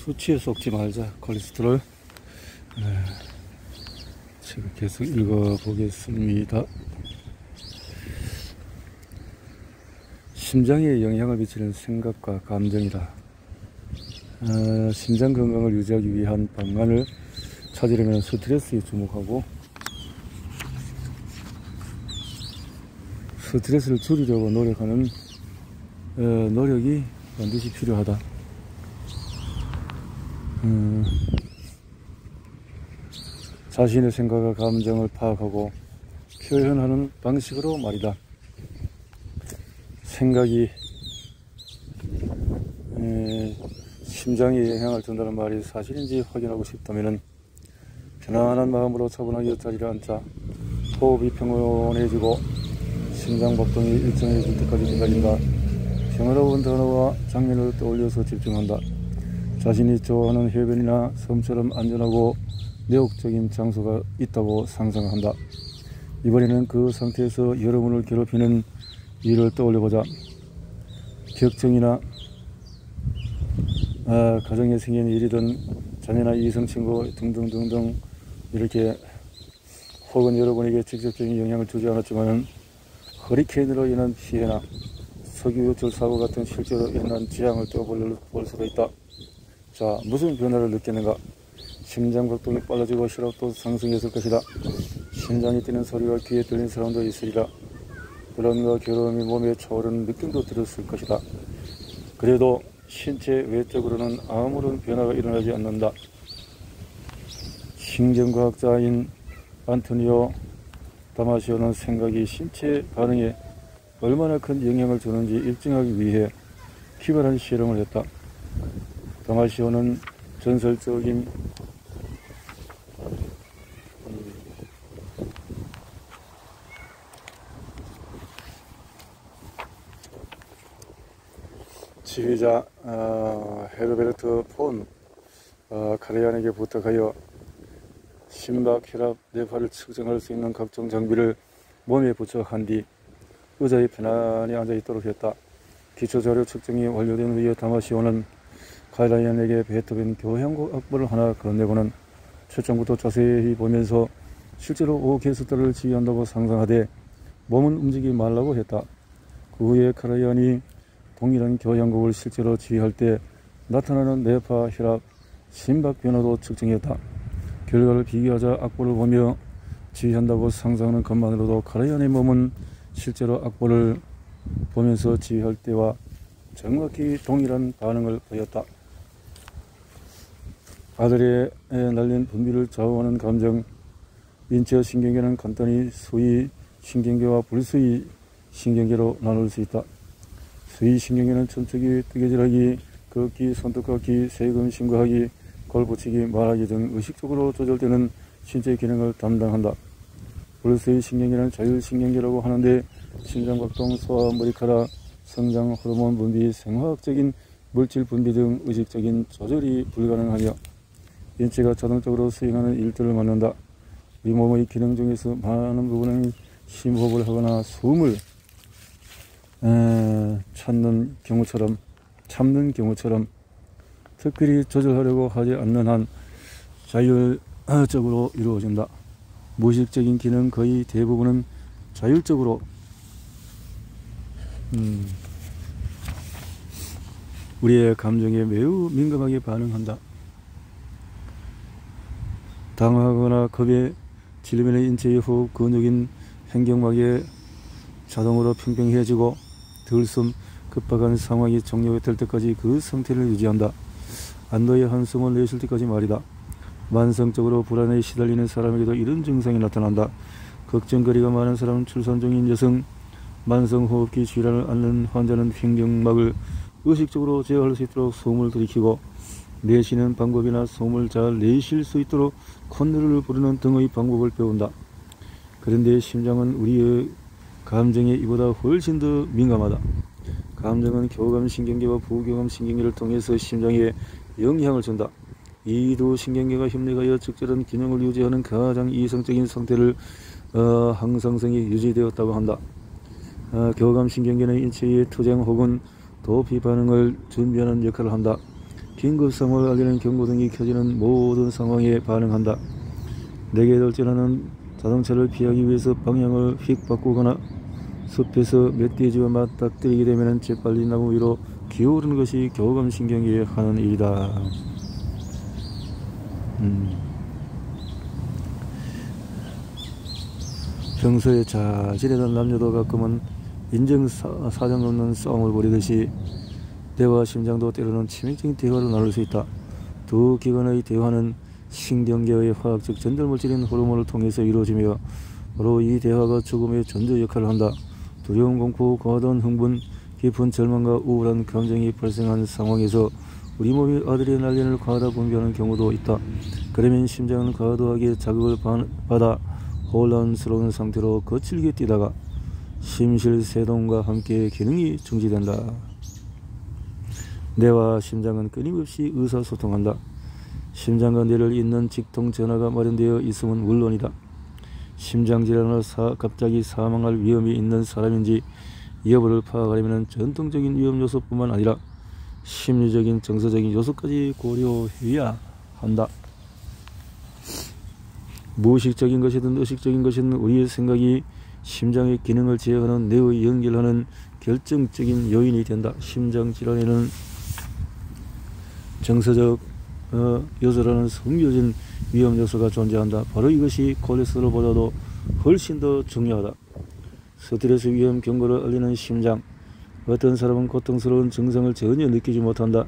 수치에 속지 말자. 콜레스테롤. 책을 계속 읽어보겠습니다. 심장에 영향을 미치는 생각과 감정이다. 심장 건강을 유지하기 위한 방안을 찾으려면 스트레스에 주목하고 스트레스를 줄이려고 노력하는 노력이 반드시 필요하다. 자신의 생각과 감정을 파악하고 표현하는 방식으로 말이다. 생각이 심장에 영향을 준다는 말이 사실인지 확인하고 싶다면 편안한 마음으로 차분하게 옆자리를 앉자. 호흡이 평온해지고 심장 박동이 일정해질 때까지 기다린다. 평화로운 단어와 장면을 떠올려서 집중한다. 자신이 좋아하는 해변이나 섬처럼 안전하고 매혹적인 장소가 있다고 상상한다. 이번에는 그 상태에서 여러분을 괴롭히는 일을 떠올려보자. 격정이나 가정에 생긴 일이든 자녀나 이성친구 등등등등 이렇게 혹은 여러분에게 직접적인 영향을 주지 않았지만 허리케인으로 인한 피해나 석유요철 사고 같은 실제로 일어난 재앙을 떠볼 수가 있다. 자, 무슨 변화를 느끼는가? 심장박동이 빨라지고 혈압도 상승했을 것이다. 심장이 뛰는 소리가 귀에 들린 사람도 있으리라. 불안과 괴로움이 몸에 차오르는 느낌도 들었을 것이다. 그래도 신체 외적으로는 아무런 변화가 일어나지 않는다. 신경과학자인 안토니오 다마시오는 생각이 신체 반응에 얼마나 큰 영향을 주는지 입증하기 위해 기발한 실험을 했다. 다마시오는 전설적인 지휘자 헤르베르트 폰 카레안에게 부탁하여 심박, 혈압, 뇌파를 측정할 수 있는 각종 장비를 몸에 부착한 뒤 의자에 편안히 앉아있도록 했다. 기초자료 측정이 완료된 후에 다마시오는 카레안에게 베토벤 교향곡 악보를 하나 건네고는 초점부터 자세히 보면서 실제로 오케스트라를 지휘한다고 상상하되 몸은 움직이지 말라고 했다. 그 후에 카레안이 동일한 교향곡을 실제로 지휘할 때 나타나는 뇌파, 혈압, 심박 변화도 측정했다. 결과를 비교하자 악보를 보며 지휘한다고 상상하는 것만으로도 카레안의 몸은 실제로 악보를 보면서 지휘할 때와 정확히 동일한 반응을 보였다. 아들에 날린 분비를 좌우하는 감정. 인체 신경계는 간단히 수위 신경계와 불수위 신경계로 나눌 수 있다. 수위 신경계는 첨척이, 뜨개질하기, 걷기, 손톱깎기, 세금 신고하기, 골 붙이기, 말하기 등 의식적으로 조절되는 신체 기능을 담당한다. 불수위 신경계는 자율신경계라고 하는데 심장박동, 소화, 머리카락, 성장, 호르몬 분비, 생화학적인 물질 분비 등 의식적인 조절이 불가능하며 인체가 자동적으로 수행하는 일들을 맡는다. 우리 몸의 기능 중에서 많은 부분은 심호흡을 하거나 숨을 참는 경우처럼 특별히 조절하려고 하지 않는 한 자율적으로 이루어진다. 무의식적인 기능 거의 대부분은 자율적으로 우리의 감정에 매우 민감하게 반응한다. 당황하거나 겁에 질리면 인체의 호흡 근육인 횡격막이 자동으로 평평해지고 들숨, 급박한 상황이 종료될 때까지 그 상태를 유지한다. 안도의 한숨을 내쉴 때까지 말이다. 만성적으로 불안에 시달리는 사람에게도 이런 증상이 나타난다. 걱정거리가 많은 사람, 출산 중인 여성, 만성호흡기 질환을 앓는 환자는 횡격막을 의식적으로 제어할 수 있도록 숨을 들이키고 내쉬는 방법이나 숨을 잘 내쉴 수 있도록 콧노래를 부르는 등의 방법을 배운다. 그런데 심장은 우리의 감정에 이보다 훨씬 더 민감하다. 감정은 교감신경계와 부교감신경계를 통해서 심장에 영향을 준다. 이 두 신경계가 협력하여 적절한 균형을 유지하는 가장 이성적인 상태를 항상성이 유지되었다고 한다. 교감신경계는 인체의 투쟁 혹은 도피 반응을 준비하는 역할을 한다. 긴급상황을 알리는 경고등이 켜지는 모든 상황에 반응한다. 내게 돌진하는 자동차를 피하기 위해서 방향을 휙 바꾸거나 숲에서 멧돼지와 맞닥뜨리게 되면 재빨리 나무 위로 기어오르는 것이 교감신경계에 하는 일이다. 평소에 잘 지내던 남녀도 가끔은 인정사정 없는 싸움을 벌이듯이 뇌와 심장도 때로는 치명적인 대화를 나눌 수 있다. 두 기관의 대화는 신경계의 화학적 전달물질인 호르몬을 통해서 이루어지며 바로 이 대화가 죽음의 전조 역할을 한다. 두려움, 공포, 과도한 흥분, 깊은 절망과 우울한 감정이 발생한 상황에서 우리 몸이 아드레날린을 과다 분비하는 경우도 있다. 그러면 심장은 과도하게 자극을 받아 혼란스러운 상태로 거칠게 뛰다가 심실세동과 함께 기능이 중지된다. 뇌와 심장은 끊임없이 의사소통한다. 심장과 뇌를 잇는 직통 전화가 마련되어 있음은 물론이다. 심장질환으로 갑자기 사망할 위험이 있는 사람인지 여부를 파악하려면 전통적인 위험 요소뿐만 아니라 심리적인 정서적인 요소까지 고려해야 한다. 무의식적인 것이든 의식적인 것이든 우리의 생각이 심장의 기능을 제어하는 뇌의 연결하는 결정적인 요인이 된다. 심장질환에는 정서적 요소라는 숨겨진 위험 요소가 존재한다. 바로 이것이 콜레스테롤보다도 훨씬 더 중요하다. 스트레스 위험 경고를 알리는 심장. 어떤 사람은 고통스러운 증상을 전혀 느끼지 못한다.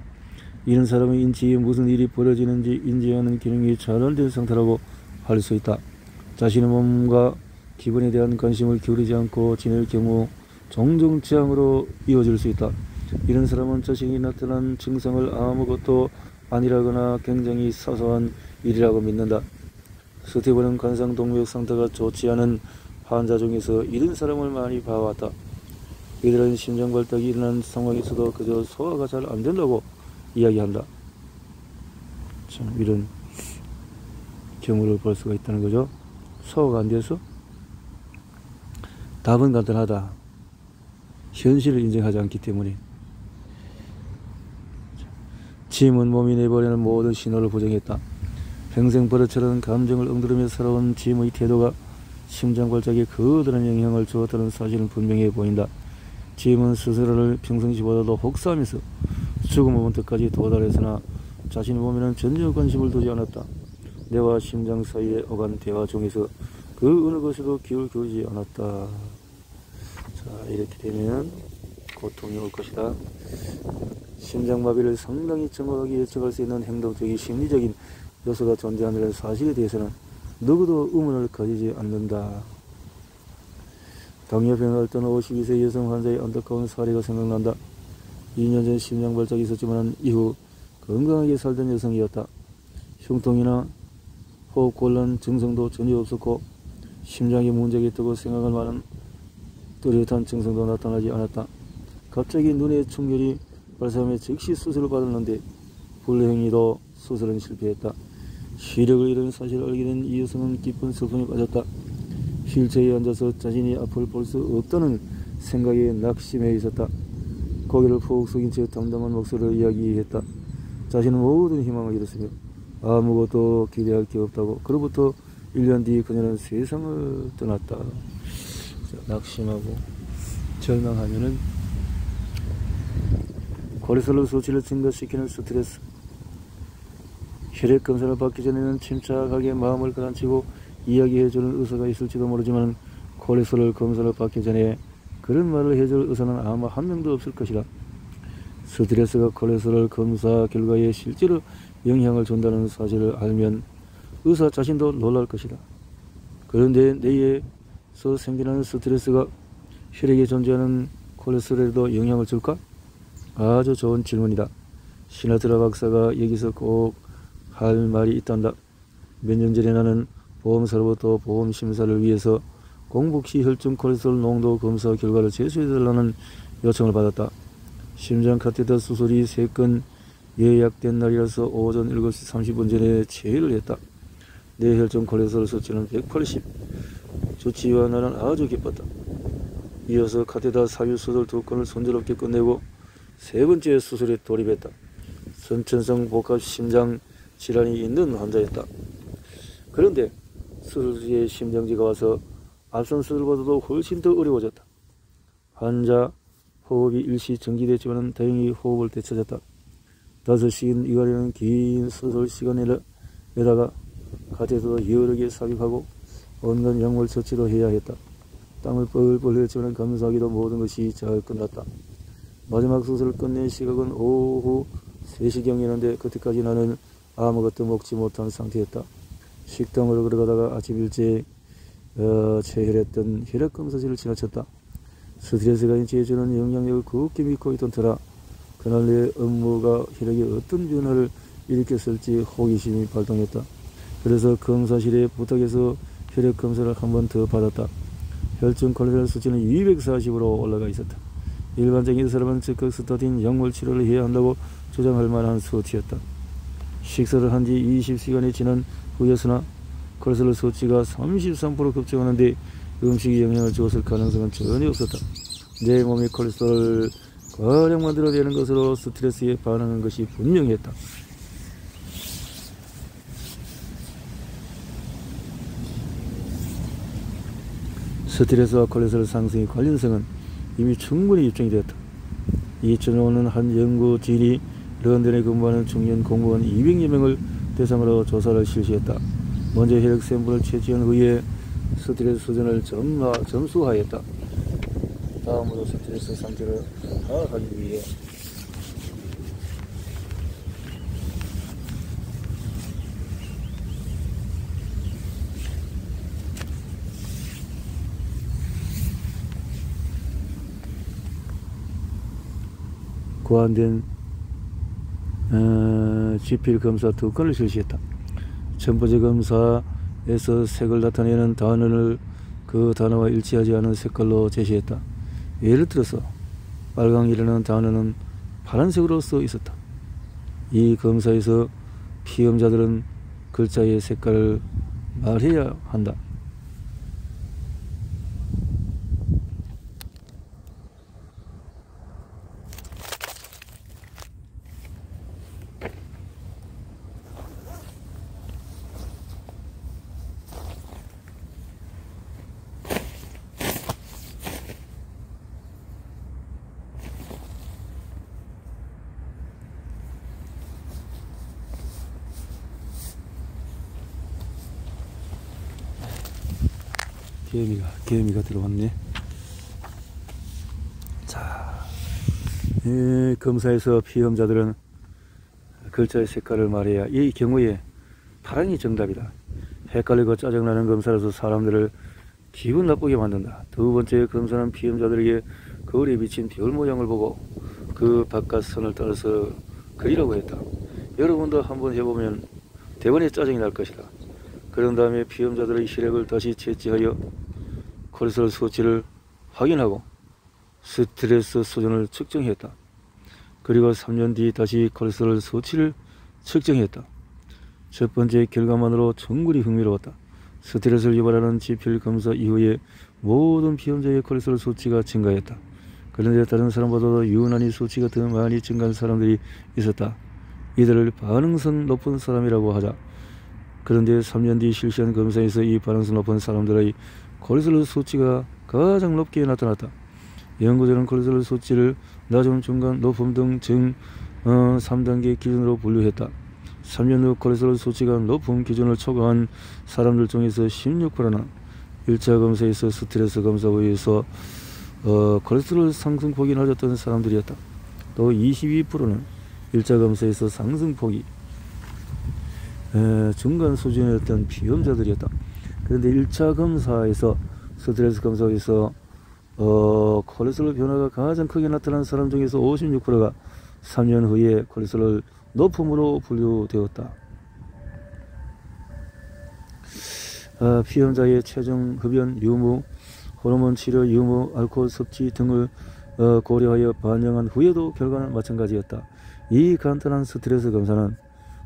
이런 사람의 인지에 무슨 일이 벌어지는지 인지하는 기능이 잘안된 상태라고 할 수 있다. 자신의 몸과 기분에 대한 관심을 기울이지 않고 지낼 경우 종종 재앙으로 이어질 수 있다. 이런 사람은 자신이 나타난 증상을 아무것도 아니라거나 굉장히 사소한 일이라고 믿는다. 스티브는 관상동맥 상태가 좋지 않은 환자 중에서 이런 사람을 많이 봐왔다. 이들은 심장발작이 일어난 상황에서도 그저 소화가 잘 안된다고 이야기한다. 참 이런 경우를 볼 수가 있다는 거죠. 소화가 안돼서? 답은 간단하다. 현실을 인정하지 않기 때문에. 짐은 몸이 내보내는 모든 신호를 부정했다. 평생 버릇처럼 감정을 엉두르며 살아온 짐의 태도가 심장발작에 거대한 영향을 주었다는 사실은 분명해 보인다. 짐은 스스로를 평상시보다도 혹사하면서 죽음 모먼트까지 도달했으나 자신의 몸에는 전혀 관심을 두지 않았다. 뇌와 심장 사이에 오간 대화 중에서 그 어느 것에도 귀를 기울이지 않았다. 자, 이렇게 되면 고통이 올 것이다. 심장마비를 상당히 정확하게 예측할 수 있는 행동적인 심리적인 요소가 존재하는 사실에 대해서는 누구도 의문을 가지지 않는다. 당뇨병을 앓던 52세 여성 환자의 안타까운 사례가 생각난다. 2년 전 심장발작이 있었지만 이후 건강하게 살던 여성이었다. 흉통이나 호흡곤란 증상도 전혀 없었고 심장에 문제가 있다고 생각할 만한 뚜렷한 증상도 나타나지 않았다. 갑자기 눈에 충혈이 발생하며 즉시 수술을 받았는데 불행히도 수술은 실패했다. 시력을 잃은 사실을 알게 된 이 여성은 깊은 슬픔에 빠졌다. 휠체어에 앉아서 자신이 앞을 볼 수 없다는 생각에 낙심해 있었다. 고개를 푹 숙인 채 담담한 목소리로 이야기했다. 자신은 모든 희망을 잃었으며 아무것도 기대할 게 없다고. 그로부터 1년 뒤 그녀는 세상을 떠났다. 낙심하고 절망하면은 콜레스테롤 수치를 증가시키는 스트레스. 혈액 검사를 받기 전에는 침착하게 마음을 가라앉히고 이야기해주는 의사가 있을지도 모르지만 콜레스테롤 검사를 받기 전에 그런 말을 해줄 의사는 아마 한 명도 없을 것이다. 스트레스가 콜레스테롤 검사 결과에 실제로 영향을 준다는 사실을 알면 의사 자신도 놀랄 것이다. 그런데 뇌에서 생겨나는 스트레스가 혈액에 존재하는 콜레스테롤에도 영향을 줄까? 아주 좋은 질문이다. 시나트라 박사가 여기서 꼭 할 말이 있단다. 몇 년 전에 나는 보험사로부터 보험 심사를 위해서 공복시 혈중 콜레스테롤 농도 검사 결과를 제출해달라는 요청을 받았다. 심장 카테터 수술이 3건 예약된 날이라서 오전 7시 30분 전에 체외를 했다. 내 혈중 콜레스테롤 수치는 180. 주치의와 나는 아주 기뻤다. 이어서 카테터 삽입 수술 2건을 순조롭게 끝내고 3번째 수술에 돌입했다. 선천성 복합 심장 질환이 있는 환자였다. 그런데 수술 후에 심정지가 와서 앞선 수술보다도 훨씬 더 어려워졌다. 환자 호흡이 일시 정지됐지만 다행히 호흡을 되찾았다. 5시간 이가량은 긴 수술 시간에다가 가태도 여러 개 삽입하고 온갖 약물 처치도 해야 했다. 땀을 뻘뻘 흘렸지만 감사하게도 모든 것이 잘 끝났다. 마지막 수술을 끝낸 시각은 오후 3시경이었는데 그때까지 나는 아무것도 먹지 못한 상태였다. 식당으로 걸어가다가 아침 일찍 체혈했던 혈액검사실을 지나쳤다. 스트레스가 인체에 주는 영향력을 굳게 믿고 있던 터라 그날 내 업무가 혈액에 어떤 변화를 일으켰을지 호기심이 발동했다. 그래서 검사실에 부탁해서 혈액 검사를 한 번 더 받았다. 혈중 콜레스테롤 수치는 240으로 올라가 있었다. 일반적인 사람은 즉각 스타틴 약물 치료를 해야 한다고 주장할 만한 수치였다. 식사를 한 지 20시간이 지난 후였으나 콜레스테롤 수치가 33% 급증하는데 음식이 영향을 주었을 가능성은 전혀 없었다. 내 몸이 콜레스테롤을 과량 만들어내는 것으로 스트레스에 반응한 것이 분명했다. 스트레스와 콜레스테롤 상승의 관련성은 이미 충분히 입증이 되었다. 2005년 한 연구진이 런던에 근무하는 중년 공무원 200여 명을 대상으로 조사를 실시했다. 먼저 혈액 샘플을 채취한 후에 스트레스 수준을 점수하였다. 다음으로 스트레스 상태를 파악하기 위해 고안된 지필 검사 2건을 실시했다. 첫 번째 검사에서 색을 나타내는 단어를 그 단어와 일치하지 않은 색깔로 제시했다. 예를 들어서 빨강이라는 단어는 파란색으로 써 있었다. 이 검사에서 피험자들은 글자의 색깔을 말해야 한다. 개미가 들어왔네. 자, 검사에서 피험자들은 글자의 색깔을 말해야 이 경우에 파랑이 정답이다. 헷갈리고 짜증나는 검사라서 사람들을 기분 나쁘게 만든다. 두 번째 검사는 피험자들에게 거울에 비친 별 모양을 보고 그 바깥 선을 따라서 그리라고 했다. 여러분도 한번 해보면 대번에 짜증이 날 것이다. 그런 다음에 피험자들의 혈액을 다시 채취하여 콜레스테롤 수치를 확인하고 스트레스 수준을 측정했다. 그리고 3년 뒤 다시 콜레스테롤 수치를 측정했다. 첫 번째 결과만으로 정말이 흥미로웠다. 스트레스를 유발하는 지필 검사 이후에 모든 피험자의 콜레스테롤 수치가 증가했다. 그런데 다른 사람보다도 유난히 수치가 더 많이 증가한 사람들이 있었다. 이들을 반응성 높은 사람이라고 하자. 그런데 3년 뒤 실시한 검사에서 이 반응성 높은 사람들의 콜레스테롤 수치가 가장 높게 나타났다. 연구자는 콜레스테롤 수치를 낮음, 중간, 높음 등 정 3단계 기준으로 분류했다. 3년 후 콜레스테롤 수치가 높은 기준을 초과한 사람들 중에서 16%는 1차 검사에서 스트레스 검사 후에서 콜레스테롤 상승폭이 낮았던 사람들이었다. 또 22%는 1차 검사에서 상승폭이 중간 수준이었던 피험자들이었다. 그런데 1차 검사에서 스트레스 검사에서 콜레스테롤 변화가 가장 크게 나타난 사람 중에서 56%가 3년 후에 콜레스테롤 높음으로 분류되었다. 피험자의 체중, 흡연 유무, 호르몬 치료 유무, 알코올 섭취 등을 고려하여 반영한 후에도 결과는 마찬가지였다. 이 간단한 스트레스 검사는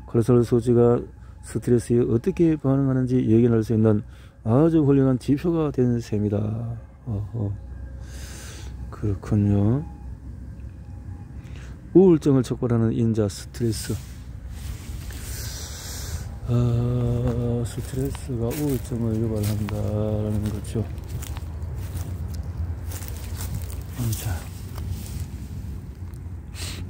콜레스테롤 수치가 스트레스에 어떻게 반응하는지 예견할 수 있는 아주 훌륭한 지표가 된 셈이다. 그렇군요. 우울증을 촉발하는 인자 스트레스. 스트레스가 우울증을 유발한다라는 거죠. 자,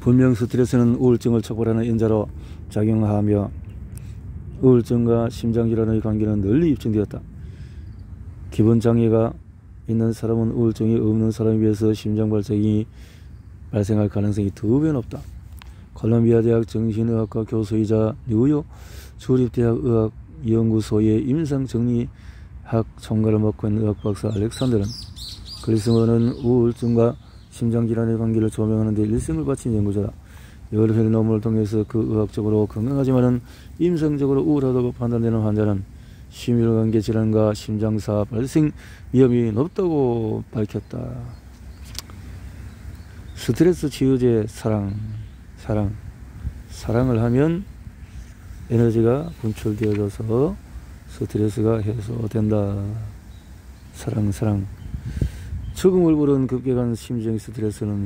분명 스트레스는 우울증을 촉발하는 인자로 작용하며 우울증과 심장질환의 관계는 널리 입증되었다. 기본장애가 있는 사람은 우울증이 없는 사람에 비해서 심장발작이 발생할 가능성이 2배 높다. 콜롬비아 대학 정신의학과 교수이자 뉴욕 주립대학 의학연구소의 임상정리학 총괄을 맡고 있는 의학박사 알렉산더는 그리스먼은 우울증과 심장질환의 관계를 조명하는 데 일생을 바친 연구자다. 여러 회의 논문을 통해서 그 의학적으로 건강하지만은 임상적으로 우울하다고 판단되는 환자는 심혈관계 질환과 심장사 발생 위험이 높다고 밝혔다. 스트레스 치유제 사랑을 하면 에너지가 분출되어져서 스트레스가 해소된다. 사랑. 죽음을 부른 급격한 심정 스트레스는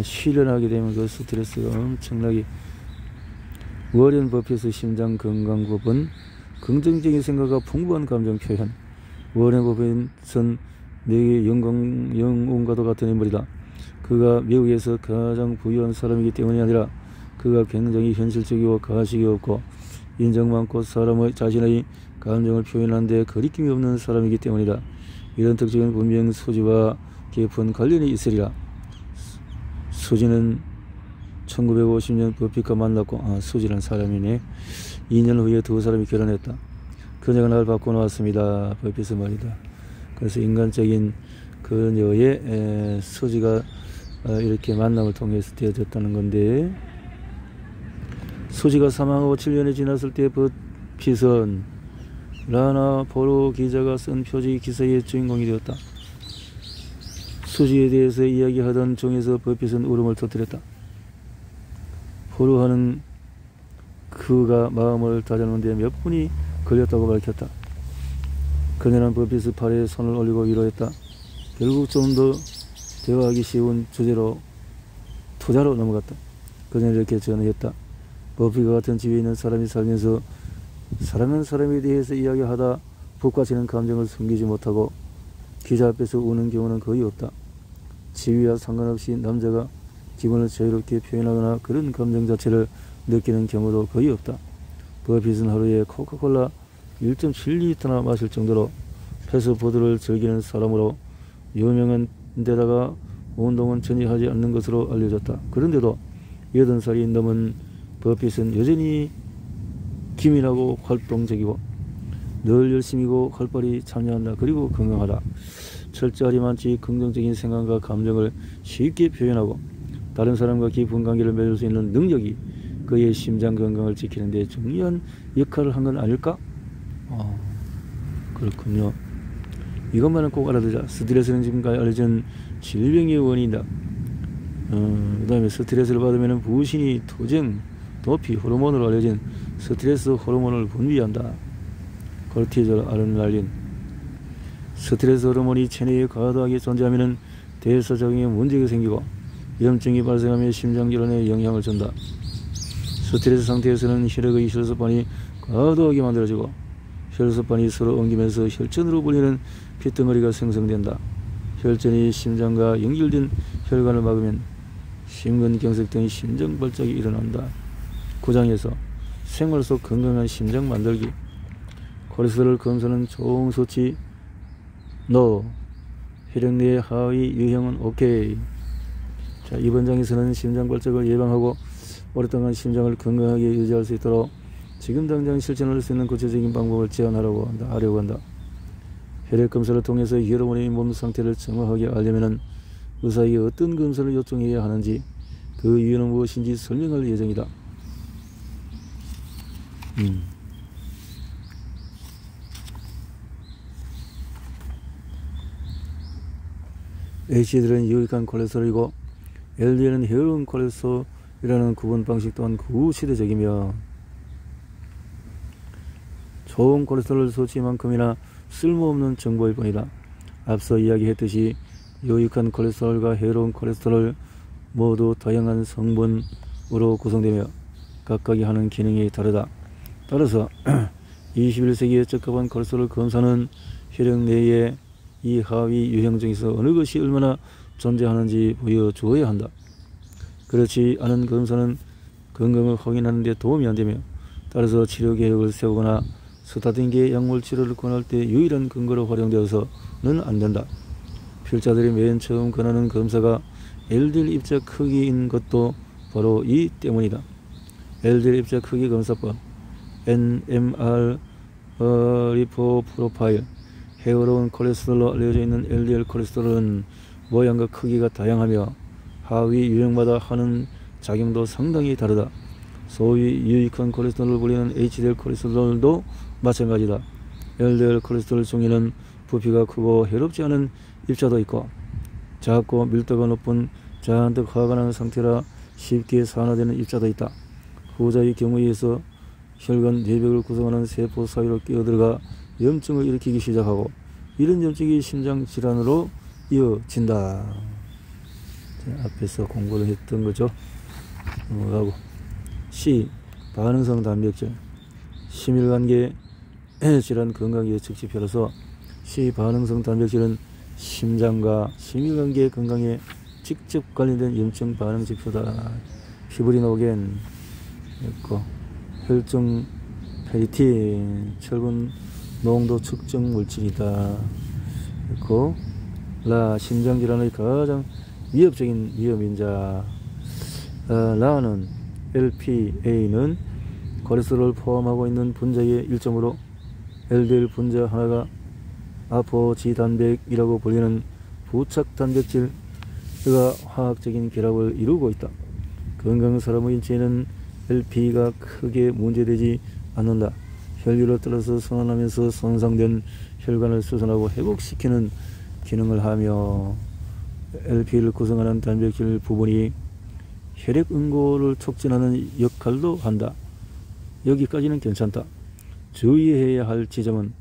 실현하게 되면 그 스트레스가 엄청나게. 워렌 버핏의 심장건강법은 긍정적인 생각과 풍부한 감정 표현. 워렌 버핏은 내게 영웅과도 같은 인물이다. 그가 미국에서 가장 부유한 사람이기 때문이 아니라 그가 굉장히 현실적이고 가식이 없고 인정 많고 자신의 감정을 표현하는 데 거리낌이 없는 사람이기 때문이다. 이런 특징은 분명 수지와 깊은 관련이 있으리라. 수지는 1950년 버핏과 만났고, 수지란 사람이네. 2년 후에 두 사람이 결혼했다. 그녀가 날 바꿔놓았습니다. 버핏은 말이다. 그래서 인간적인 그녀의 수지가 이렇게 만남을 통해서 되어졌다는 건데, 수지가 사망하고 7년이 지났을 때 버핏은 라나 포로 기자가 쓴 표지 기사의 주인공이 되었다. 수지에 대해서 이야기하던 중에서 버핏은 울음을 터뜨렸다. 포로하는 그가 마음을 다잡는데 몇 분이 걸렸다고 밝혔다. 그녀는 버핏의 팔에 손을 올리고 위로했다. 결국 좀 더 대화하기 쉬운 주제로 투자로 넘어갔다. 그녀는 이렇게 전했다. 버핏과 같은 집에 있는 사람이 살면서 사랑하는 사람에 대해서 이야기하다 북받치는 감정을 숨기지 못하고 기자 앞에서 우는 경우는 거의 없다. 지위와 상관없이 남자가 기분을 자유롭게 표현하거나 그런 감정 자체를 느끼는 경우도 거의 없다. 버핏은 하루에 코카콜라 1.7리터나 마실 정도로 패스트푸드를 즐기는 사람으로 유명한 데다가 운동은 전혀 하지 않는 것으로 알려졌다. 그런데도 80살이 넘은 버핏은 여전히 기민하고 활동적이고 늘 열심히고 활발히 참여한다. 그리고 건강하다. 철저하리 많지 긍정적인 생각과 감정을 쉽게 표현하고 다른 사람과 깊은 관계를 맺을 수 있는 능력이 그의 심장 건강을 지키는 데 중요한 역할을 한 건 아닐까? 그렇군요. 이것만은 꼭 알아두자. 스트레스는 지금까지 알려진 질병의 원인이다. 그 다음에 스트레스를 받으면 부신이 토쟁, 도피, 호르몬으로 알려진 스트레스 호르몬을 분비한다. 코르티졸, 아드레날린. 스트레스 호르몬이 체내에 과다하게 존재하면 대사작용에 문제가 생기고 염증이 발생하며 심장질환에 영향을 준다. 스트레스 상태에서는 혈액의 혈소판이 과도하게 만들어지고 혈소판이 서로 엉기면서 혈전으로 불리는 핏덩어리가 생성된다. 혈전이 심장과 연결된 혈관을 막으면 심근경색 등의 심장발작이 일어난다. 구장에서 생활 속 건강한 심장 만들기. 콜레스테롤 검사는 종수치 NO. 혈액 내 하위 유형은 OK. 자, 이번 장에서는 심장발작을 예방하고 오랫동안 심장을 건강하게 유지할 수 있도록 지금 당장 실천할 수 있는 구체적인 방법을 제안하려고 한다. 혈액 검사를 통해서 여러분의 몸 상태를 정확하게 알려면 의사에게 어떤 검사를 요청해야 하는지 그 이유는 무엇인지 설명할 예정이다. HDL은 유익한 콜레스테롤이고 LDL은 해로운 콜레스테롤이라는 구분 방식 또한 구시대적이며 좋은 콜레스테롤 수치만큼이나 쓸모없는 정보일 뿐이다. 앞서 이야기했듯이 유익한 콜레스테롤과 해로운 콜레스테롤 모두 다양한 성분으로 구성되며 각각이 하는 기능이 다르다. 따라서 21세기에 적합한 콜레스테롤 검사는 혈액 내에 이 하위 유형 중에서 어느 것이 얼마나 존재하는지 보여주어야 한다. 그렇지 않은 검사는 건강을 확인하는 데 도움이 안되며 따라서 치료 계획을 세우거나 스타틴계 약물 치료를 권할 때 유일한 근거로 활용되어서는 안된다. 필자들이 맨 처음 권하는 검사가 LDL 입자 크기인 것도 바로 이 때문이다. LDL 입자 크기 검사법, NMR 리포 프로파일, 해로운 콜레스테롤로 알려져 있는 LDL 콜레스테롤은 모양과 크기가 다양하며 하위 유형마다 하는 작용도 상당히 다르다. 소위 유익한 콜레스테롤을 불리는 HDL 콜레스테롤도 마찬가지다. LDL 콜레스테롤 중에는 부피가 크고 해롭지 않은 입자도 있고 작고 밀도가 높은 잔뜩 화가 나는 상태라 쉽게 산화되는 입자도 있다. 후자의 경우에 의해서 혈관 내벽을 구성하는 세포 사이로 끼어들어가 염증을 일으키기 시작하고 이런 염증이 심장질환으로 이어진다. 앞에서 공부를 했던 거죠. 넘어가고 C. 반응성 단백질 심혈관계 질환 건강예측 지표로서 C. 반응성 단백질은 심장과 심혈관계 건강에 직접 관련된 염증 반응 지표다. 피브리노겐 있고 혈중 페리틴 철분 농도 측정 물질이다. 있고 라. 심장질환의 가장 위협적인 위험인자. 라는 LPA는 콜레스테롤을 포함하고 있는 분자의 일종으로 LDL 분자 하나가 아포지단백이라고 불리는 부착 단백질 가 화학적인 결합을 이루고 있다. 건강한 사람의 인체에는 LP가 크게 문제되지 않는다. 혈류를 따라서 순환하면서 손상된 혈관을 수선하고 회복시키는 기능을 하며 LP를 구성하는 단백질 부분이 혈액 응고를 촉진하는 역할도 한다. 여기까지는 괜찮다. 주의해야 할 지점은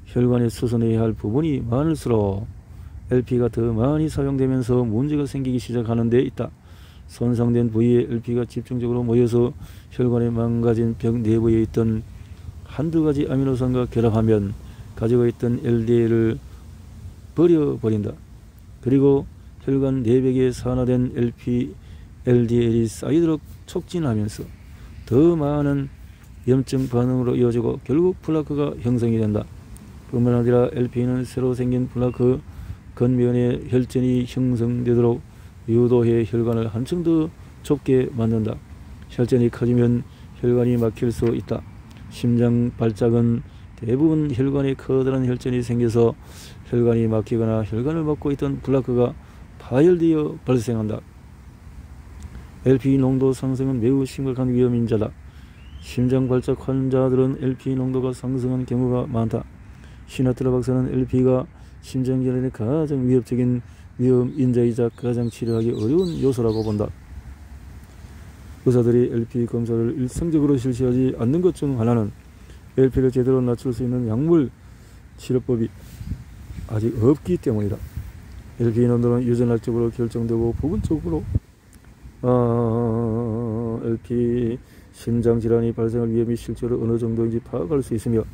혈관에 수선해야 할 부분이 많을수록 LP가 더 많이 사용되면서 문제가 생기기 시작하는 데 있다. 손상된 부위에 LP가 집중적으로 모여서 혈관에 망가진 벽 내부에 있던 한두 가지 아미노산과 결합하면 가지고 있던 LDL을 버려버린다. 그리고 혈관 내벽에 산화된 LDL이 쌓이도록 촉진하면서 더 많은 염증 반응으로 이어지고 결국 플라크가 형성이 된다. 뿐만 아니라 LP는 새로 생긴 플라크 겉면에 혈전이 형성되도록 유도해 혈관을 한층 더 좁게 만든다. 혈전이 커지면 혈관이 막힐 수 있다. 심장 발작은 대부분 혈관에 커다란 혈전이 생겨서 혈관이 막히거나 혈관을 막고 있던 플라크가 파열되어 발생한다. LP 농도 상승은 매우 심각한 위험인자다. 심장 발작 환자들은 LP 농도가 상승한 경우가 많다. 시나트라 박사는 LP가 심장질환의 가장 위협적인 위험인자이자 가장 치료하기 어려운 요소라고 본다. 의사들이 LP 검사를 일상적으로 실시하지 않는 것 중 하나는 LP를 제대로 낮출 수 있는 약물 치료법이 아직 없기 때문이다. LP 농도는 유전학적으로 결정되고 부분적으로 LP 심장질환이 발생할 위험이 실제로 어느 정도인지 파악할 수 있으며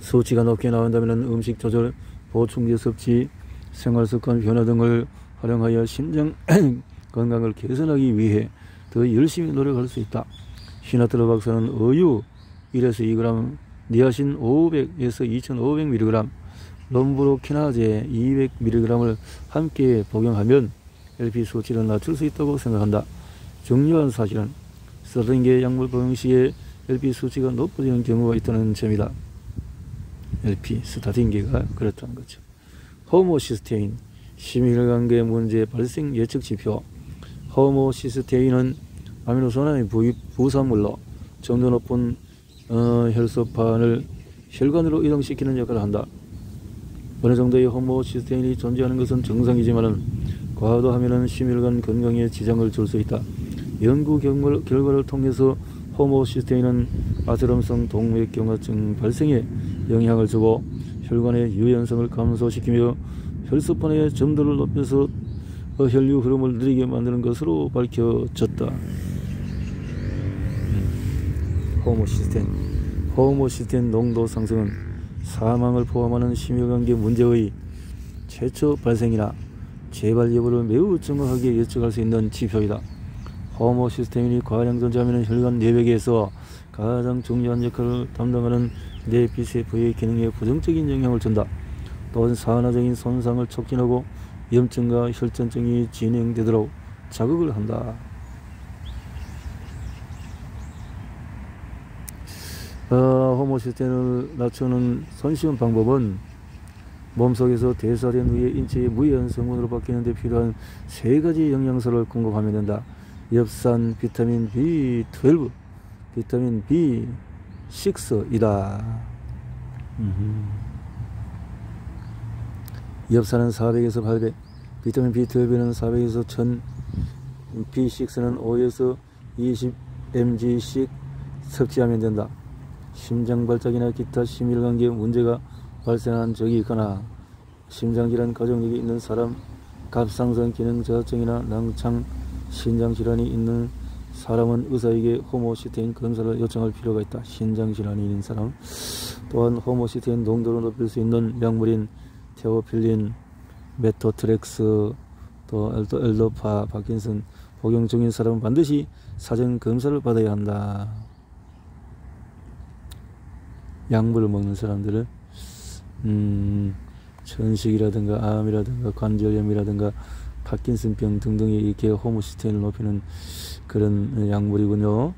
수치가 높게 나온다면 음식 조절, 보충제 섭취, 생활습관 변화 등을 활용하여 심장 건강을 개선하기 위해 더 열심히 노력할 수 있다. 시나트라 박사는 어유 1에서 2g, 니아신 500에서 2500mg, 롬브로키나제 200mg을 함께 복용하면 LP 수치를 낮출 수 있다고 생각한다. 중요한 사실은 스타틴계 약물 복용 시에 LP 수치가 높아지는 경우가 있다는 점이다. LP, 스타틴계가 그렇다는 거죠. 호모시스테인, 심혈관계 문제 발생 예측 지표. 호모시스테인은 아미노산의 부산물로 점도 높은 혈소판을 혈관으로 이동시키는 역할을 한다. 어느 정도의 호모시스테인이 존재하는 것은 정상이지만 과도하면 심혈관 건강에 지장을 줄 수 있다. 연구 결과를 통해서 호모시스테인은 아테롬성 동맥경화증 발생에 영향을 주고 혈관의 유연성을 감소시키며 혈소판의 점도를 높여서 혈류 흐름을 느리게 만드는 것으로 밝혀졌다. 호모시스테인 농도 상승은 사망을 포함하는 심혈관계 문제의 최초 발생이나 재발 여부를 매우 정확하게 예측할 수 있는 지표이다. 호모시스테인이 과량 존재하면 혈관 내벽에서 가장 중요한 역할을 담당하는 내피세포의 기능에 부정적인 영향을 준다. 또한 산화적인 손상을 촉진하고 염증과 혈전증이 진행되도록 자극을 한다. 호모시스테인을 낮추는 손쉬운 방법은 몸속에서 대사된 후에 인체의 무해한 성분으로 바뀌는 데 필요한 3가지 영양소를 공급하면 된다. 엽산, 비타민 B12, 비타민 B6이다. 엽산은 400에서 800, 비타민 B12는 400에서 1000, B6는 5에서 20mg씩 섭취하면 된다. 심장 발작이나 기타 심혈관계 문제가 발생한 적이 있거나 심장질환 가족력이 있는 사람, 갑상선 기능 저하증이나 낭창 신장질환이 있는 사람은 의사에게 호모시스테인 검사를 요청할 필요가 있다. 신장질환이 있는 사람. 또한 호모시스테인 농도를 높일 수 있는 약물인 테오필린, 메토트렉스, 또 엘도파, 파킨슨 복용 중인 사람은 반드시 사전 검사를 받아야 한다. 약물을 먹는 사람들은 천식이라든가 암이라든가 관절염이라든가 파킨슨병 등등이 이렇게 호모시스테인을 높이는 그런 약물이군요.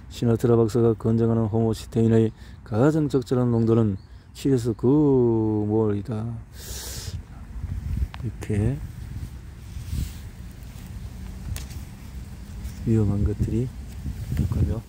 시나트라 박사가 권장하는 호모시스테인의 가장 적절한 농도는 7에서 9몰이다. 이렇게 위험한 것들이 있군요.